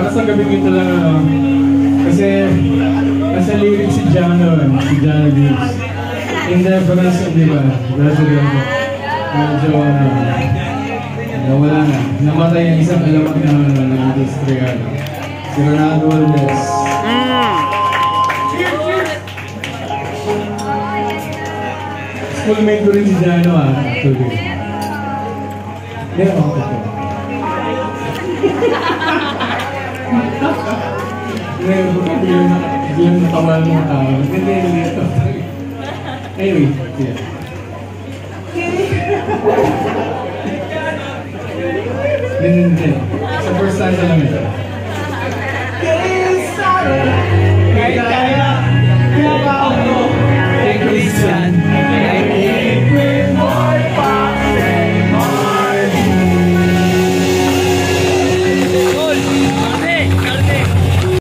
para sa gabi ito lang kasi nasa lyrics si Jano Beats. In reference, di ba? Brazilian mo. Medyo nawala na. Namatay ang isang alamat na industriya. Si Ronaldo Valdez. Schoolmate ko rin si Jano actually. Yeah, okay. Biglang natawa ng tao. Hindi ito. Anyway, yeah. Hindi. Sa first time lang ito.